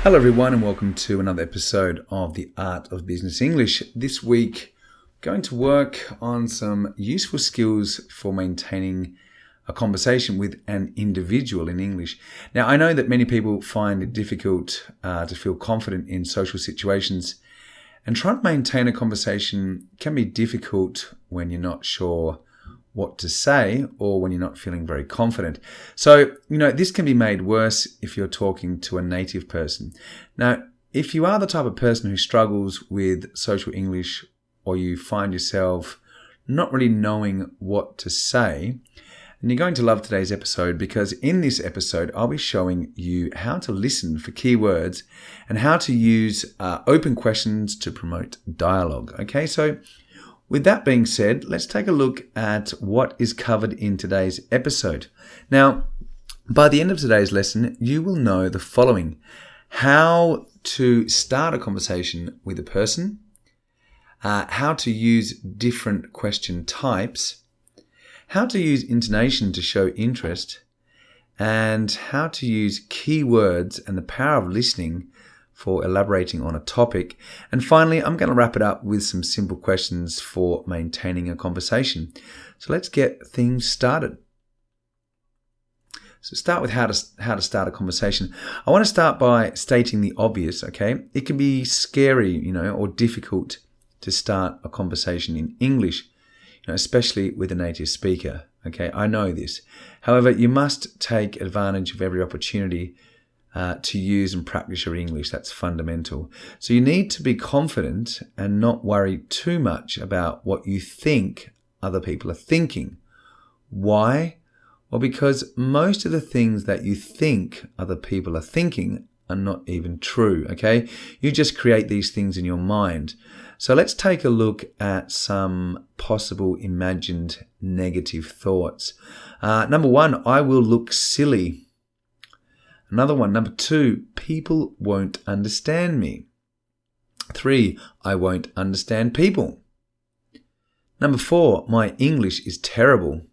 Hello everyone and welcome to another episode of The Art of Business English. This week, going to work on some useful skills for maintaining a conversation with an individual in English. Now, I know that many people find it difficult to feel confident in social situations, and trying to maintain a conversation can be difficult when you're not sure what to say or when you're not feeling very confident. So, this can be made worse if you're talking to a native person. Now, if you are the type of person who struggles with social English or you find yourself not really knowing what to say, and you're going to love today's episode because in this episode, I'll be showing you how to listen for keywords and how to use open questions to promote dialogue. Okay, so with that being said, let's take a look at what is covered in today's episode. Now, by the end of today's lesson, you will know the following: how to start a conversation with a person, how to use different question types, how to use intonation to show interest, and how to use keywords and the power of listening for elaborating on a topic. And finally, I'm going to wrap it up with some simple questions for maintaining a conversation. So let's get things started. So start with how to start a conversation. I want to start by stating the obvious, okay? It can be scary, or difficult to start a conversation in English, especially with a native speaker, okay? I know this. However, you must take advantage of every opportunity to use and practice your English. That's fundamental. So you need to be confident and not worry too much about what you think other people are thinking. Why? Well, because most of the things that you think other people are thinking are not even true, okay? You just create these things in your mind. So let's take a look at some possible imagined negative thoughts. Number one, I will look silly. Another one, number two, people won't understand me. 3, I won't understand people. Number 4, my English is terrible.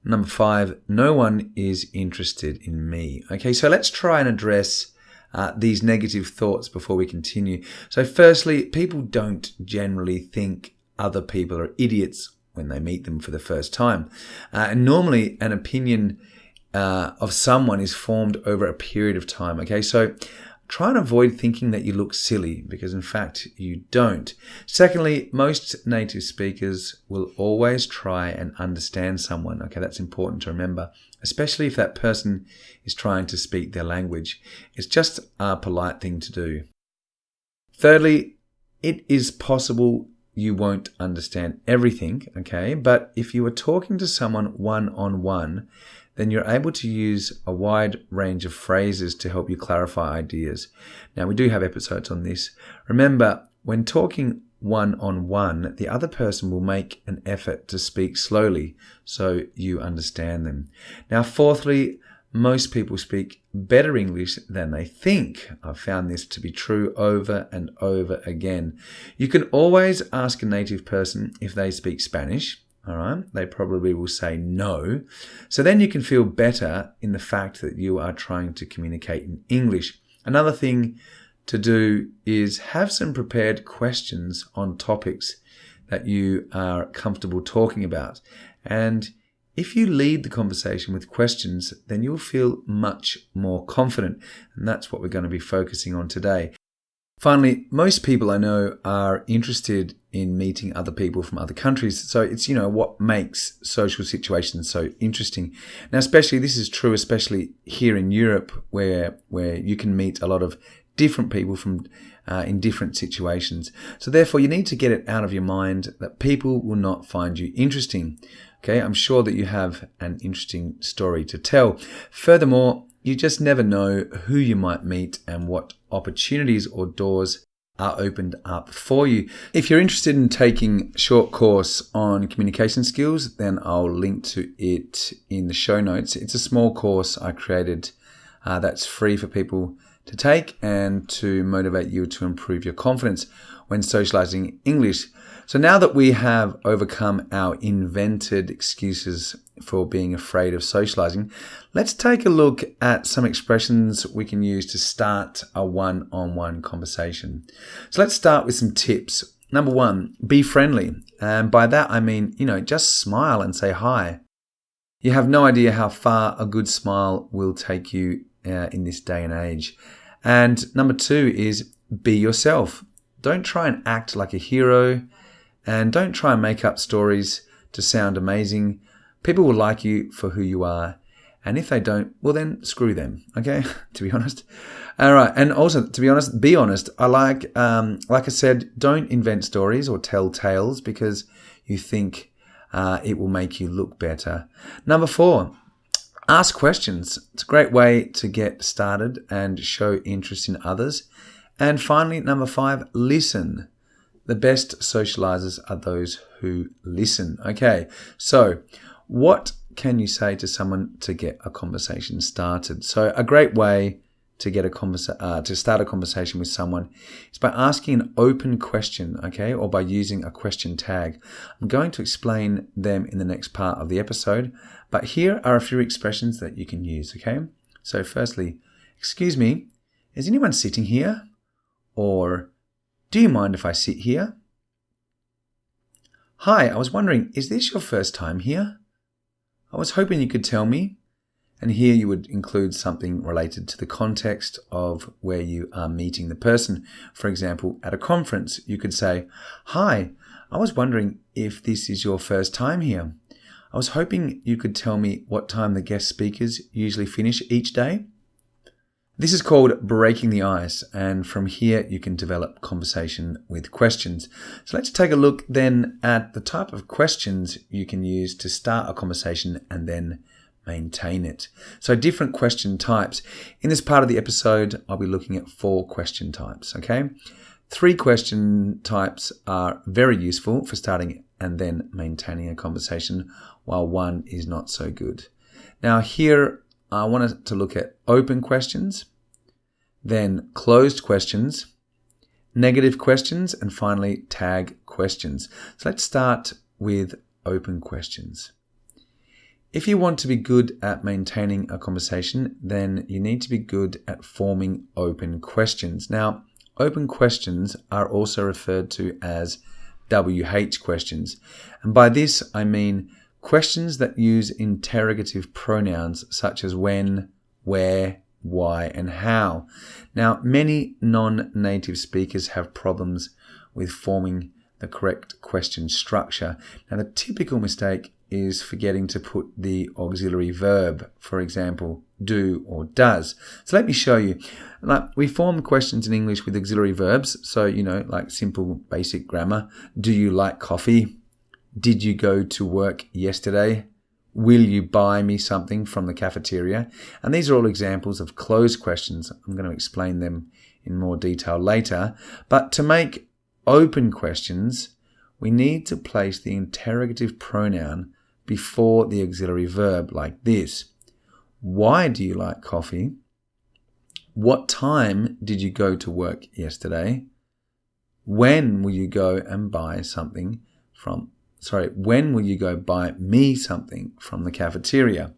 Number 5, no one is interested in me. Okay, so let's try and address these negative thoughts before we continue. So firstly, people don't generally think other people are idiots when they meet them for the first time. And normally an opinion of someone is formed over a period of time. Okay, so try and avoid thinking that you look silly because in fact you don't. Secondly, most native speakers will always try and understand someone. Okay, that's important to remember, especially if that person is trying to speak their language. It's just a polite thing to do. Thirdly, it is possible you won't understand everything, okay? But if you are talking to someone one-on-one, then you're able to use a wide range of phrases to help you clarify ideas. Now, we do have episodes on this. Remember, when talking one-on-one, the other person will make an effort to speak slowly so you understand them. Now, fourthly, most people speak better English than they think. I've found this to be true over and over again. You can always ask a native person if they speak Spanish. All right, they probably will say no. So then you can feel better in the fact that you are trying to communicate in English. Another thing to do is have some prepared questions on topics that you are comfortable talking about. And if you lead the conversation with questions, then you'll feel much more confident. And that's what we're going to be focusing on today. Finally, most people I know are interested in meeting other people from other countries. So it's, what makes social situations so interesting. Now, especially this is true, especially here in Europe, where you can meet a lot of different people from in different situations. So therefore, you need to get it out of your mind that people will not find you interesting. Okay, I'm sure that you have an interesting story to tell. Furthermore, you just never know who you might meet and what opportunities or doors are opened up for you. If you're interested in taking a short course on communication skills, then I'll link to it in the show notes. It's a small course I created that's free for people to take and to motivate you to improve your confidence. when socializing English. So now that we have overcome our invented excuses for being afraid of socializing, let's take a look at some expressions we can use to start a one-on-one conversation. So let's start with some tips. Number 1, be friendly. And by that I mean, just smile and say hi. You have no idea how far a good smile will take you in this day and age. And number 2 is be yourself. Don't try and act like a hero, and don't try and make up stories to sound amazing. People will like you for who you are. And if they don't, well then screw them, okay? To be honest. All right. And also, to be honest, be honest. I like I said, don't invent stories or tell tales because you think it will make you look better. Number 4, ask questions. It's a great way to get started and show interest in others. And finally, number 5, listen. The best socializers are those who listen. Okay, so what can you say to someone to get a conversation started? So a great way to get to start a conversation with someone is by asking an open question, okay, or by using a question tag. I'm going to explain them in the next part of the episode, but here are a few expressions that you can use, okay? So firstly, excuse me, is anyone sitting here? Or, do you mind if I sit here? Hi, I was wondering, is this your first time here? I was hoping you could tell me. And here you would include something related to the context of where you are meeting the person. For example, at a conference, you could say, hi, I was wondering if this is your first time here. I was hoping you could tell me what time the guest speakers usually finish each day. This is called breaking the ice, and from here you can develop conversation with questions. So let's take a look then at the type of questions you can use to start a conversation and then maintain it. So different question types. In this part of the episode, I'll be looking at 4 question types, okay? 3 question types are very useful for starting and then maintaining a conversation, while 1 is not so good. Now here, I wanted to look at open questions, then closed questions, negative questions, and finally tag questions. So let's start with open questions. If you want to be good at maintaining a conversation, then you need to be good at forming open questions. Now, open questions are also referred to as WH questions. And by this, I mean questions that use interrogative pronouns such as when, where, why, and how. Now, many non-native speakers have problems with forming the correct question structure. Now, the typical mistake is forgetting to put the auxiliary verb, for example, do or does. So let me show you. We form questions in English with auxiliary verbs. So, like simple basic grammar. Do you like coffee? Did you go to work yesterday? Will you buy me something from the cafeteria? And these are all examples of closed questions. I'm going to explain them in more detail later. But to make open questions, we need to place the interrogative pronoun before the auxiliary verb like this. Why do you like coffee? What time did you go to work yesterday? When will you go and buy something from when will you go buy me something from the cafeteria?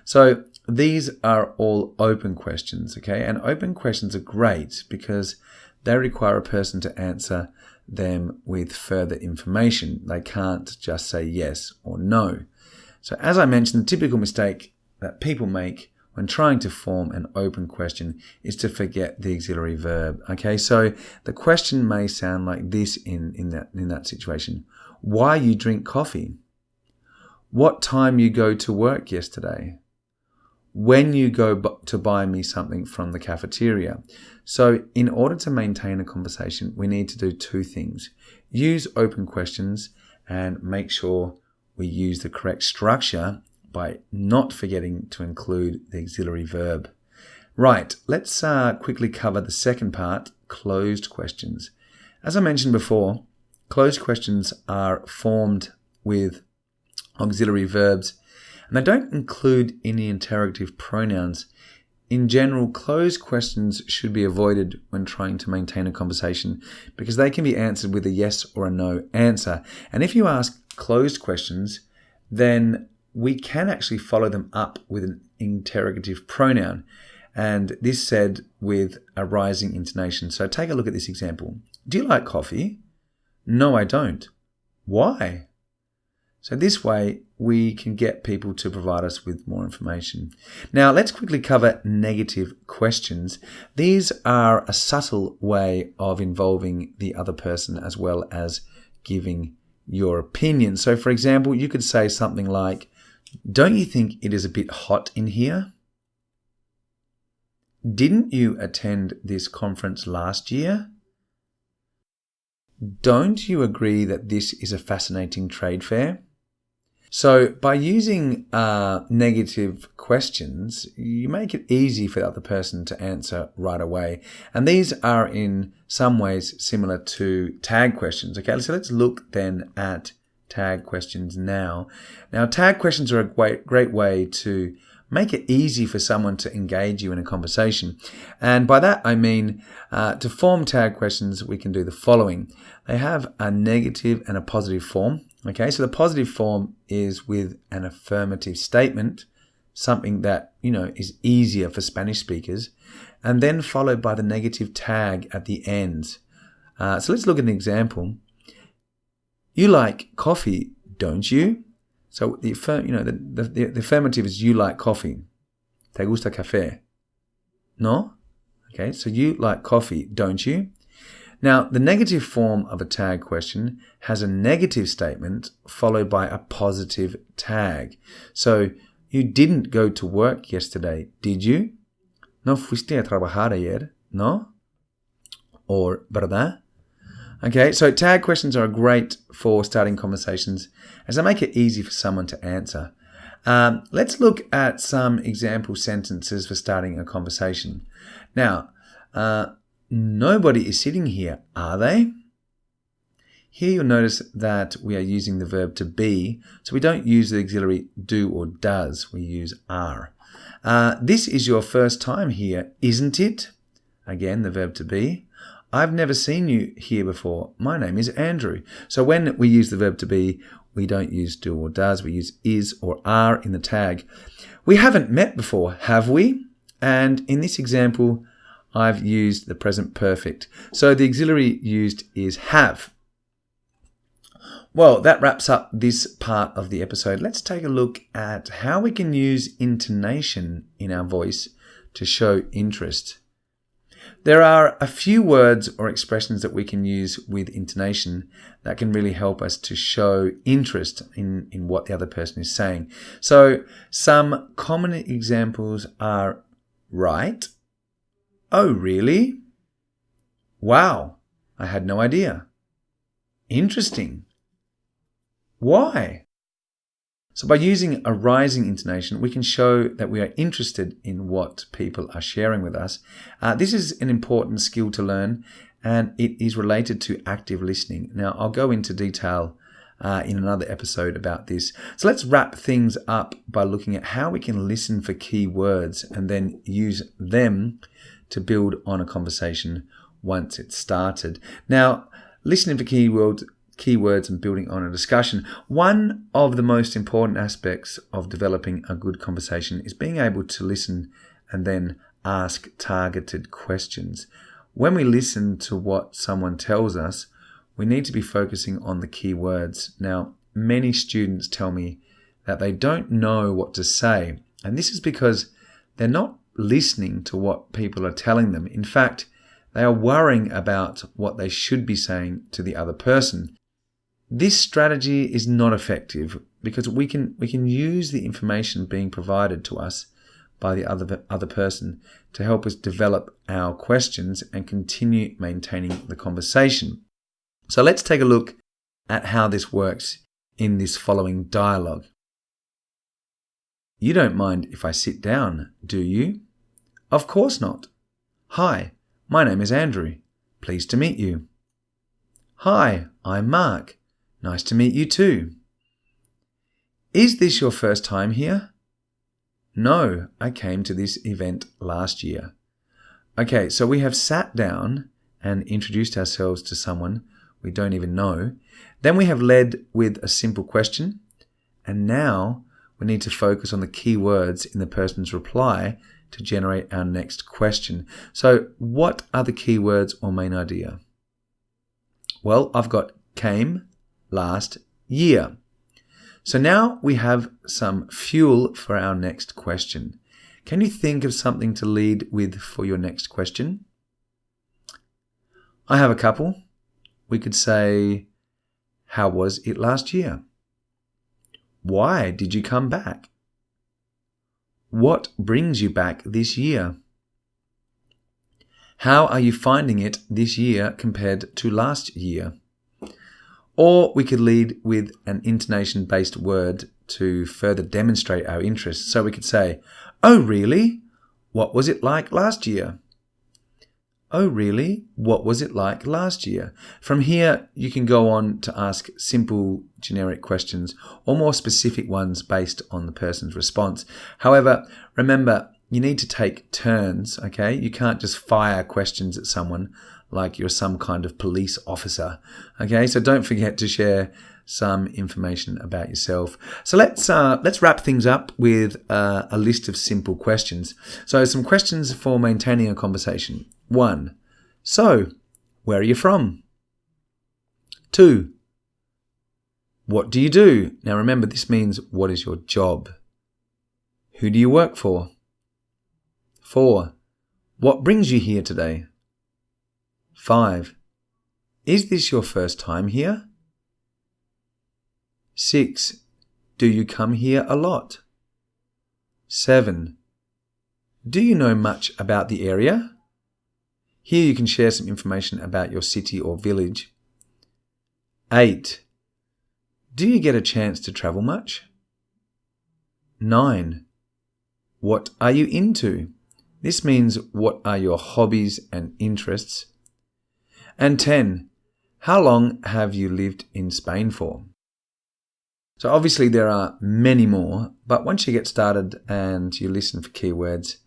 So these are all open questions, okay? And open questions are great because they require a person to answer them with further information. They can't just say yes or no. So as I mentioned, the typical mistake that people make when trying to form an open question is to forget the auxiliary verb, okay? So the question may sound like this in that situation. Why you drink coffee? What time you go to work yesterday? When you go to buy me something from the cafeteria? So in order to maintain a conversation, we need to do 2 things. Use open questions and make sure we use the correct structure by not forgetting to include the auxiliary verb. Right, let's quickly cover the second part, closed questions. As I mentioned before, closed questions are formed with auxiliary verbs, and they don't include any interrogative pronouns in general, closed questions should be avoided when trying to maintain a conversation because they can be answered with a yes or a no answer. And if you ask closed questions, then we can actually follow them up with an interrogative pronoun. And this said with a rising intonation. So take a look at this example. Do you like coffee? No, I don't. Why? So this way we can get people to provide us with more information. Now let's quickly cover negative questions. These are a subtle way of involving the other person as well as giving your opinion. So for example, you could say something like, don't you think it is a bit hot in here? Didn't you attend this conference last year? Don't you agree that this is a fascinating trade fair? So by using negative questions, you make it easy for the other person to answer right away. And these are in some ways similar to tag questions. Okay, so let's look then at tag questions now. Now, tag questions are a great way to make it easy for someone to engage you in a conversation. And by that, I mean to form tag questions, we can do the following. They have a negative and a positive form. Okay, so the positive form is with an affirmative statement, something that, is easier for Spanish speakers, and then followed by the negative tag at the end. So let's look at an example. You like coffee, don't you? So the affirmative is you like coffee. ¿Te gusta café? No? Okay, so you like coffee, don't you? Now, the negative form of a tag question has a negative statement followed by a positive tag. So, you didn't go to work yesterday, did you? No fuiste a trabajar ayer, no? Or, ¿verdad? Okay, so tag questions are great for starting conversations as they make it easy for someone to answer. Let's look at some example sentences for starting a conversation. Now, nobody is sitting here, are they? Here you'll notice that we are using the verb to be, so we don't use the auxiliary do or does, we use are. This is your first time here, isn't it? Again, the verb to be. I've never seen you here before. My name is Andrew. So when we use the verb to be, we don't use do or does, we use is or are in the tag. We haven't met before, have we? And in this example, I've used the present perfect. So the auxiliary used is have. Well, that wraps up this part of the episode. Let's take a look at how we can use intonation in our voice to show interest. There are a few words or expressions that we can use with intonation that can really help us to show interest in what the other person is saying. So some common examples are right. Oh, really? Wow, I had no idea. Interesting. Why? So by using a rising intonation, we can show that we are interested in what people are sharing with us. This is an important skill to learn, and it is related to active listening. Now, I'll go into detail in another episode about this. So let's wrap things up by looking at how we can listen for key words and then use them to build on a conversation once it's started. Now, listening for keywords and building on a discussion. One of the most important aspects of developing a good conversation is being able to listen and then ask targeted questions. When we listen to what someone tells us, we need to be focusing on the key words. Now, many students tell me that they don't know what to say, and this is because they're not listening to what people are telling them. In fact, they are worrying about what they should be saying to the other person. This strategy is not effective because we can use the information being provided to us by the other person to help us develop our questions and continue maintaining the conversation. So let's take a look at how this works in this following dialogue. You don't mind if I sit down, do you? Of course not. Hi, my name is Andrew. Pleased to meet you. Hi, I'm Mark. Nice to meet you too. Is this your first time here? No, I came to this event last year. Okay, so we have sat down and introduced ourselves to someone we don't even know. Then we have led with a simple question. And now we need to focus on the key words in the person's reply to generate our next question. So what are the key words or main idea? Well, I've got came last year. So now we have some fuel for our next question. Can you think of something to lead with for your next question? I have a couple. We could say, how was it last year? Why did you come back? What brings you back this year? How are you finding it this year compared to last year? Or we could lead with an intonation-based word to further demonstrate our interest. So we could say, oh really? What was it like last year? Oh really? What was it like last year? From here, you can go on to ask simple generic questions or more specific ones based on the person's response. However, remember, you need to take turns, okay? You can't just fire questions at someone like you're some kind of police officer, okay? So don't forget to share some information about yourself. So let's wrap things up with a list of simple questions. So some questions for maintaining a conversation. 1. So, where are you from? 2. What do you do? Now remember, this means what is your job? Who do you work for? 4. What brings you here today? 5. Is this your first time here? 6. Do you come here a lot? 7. Do you know much about the area? Here you can share some information about your city or village. 8. Do you get a chance to travel much? 9. What are you into? This means what are your hobbies and interests? And 10. How long have you lived in Spain for? So obviously there are many more, but once you get started and you listen for keywords,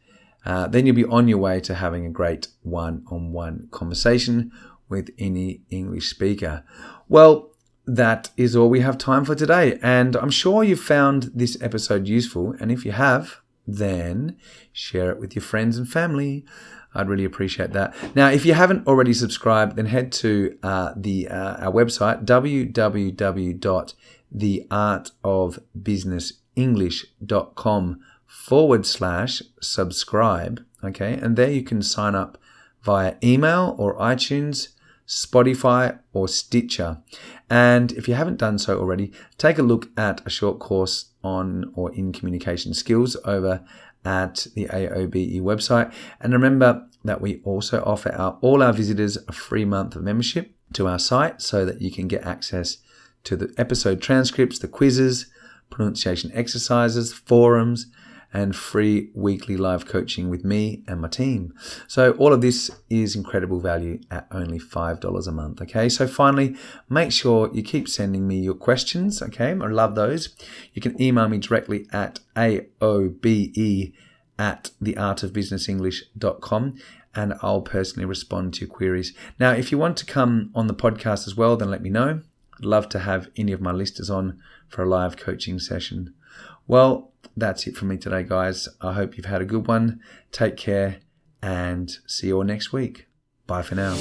then you'll be on your way to having a great one-on-one conversation with any English speaker. Well, that is all we have time for today. And I'm sure you've found this episode useful. And if you have, then share it with your friends and family. I'd really appreciate that. Now, if you haven't already subscribed, then head to our website, www.theartofbusinessenglish.com/subscribe. Okay, and there you can sign up via email or iTunes, Spotify or Stitcher. And if you haven't done so already, take a look at a short course on or in communication skills over at the AOBE website. And remember that we also offer all our visitors a free month of membership to our site so that you can get access to the episode transcripts, the quizzes, pronunciation exercises, forums, and free weekly live coaching with me and my team. So all of this is incredible value at only $5 a month, okay? So finally, make sure you keep sending me your questions, okay? I love those. You can email me directly at aobe@theartofbusinessenglish.com and I'll personally respond to your queries. Now, if you want to come on the podcast as well, then let me know. I'd love to have any of my listeners on for a live coaching session. Well, that's it from me today, guys. I hope you've had a good one. Take care and see you all next week. Bye for now.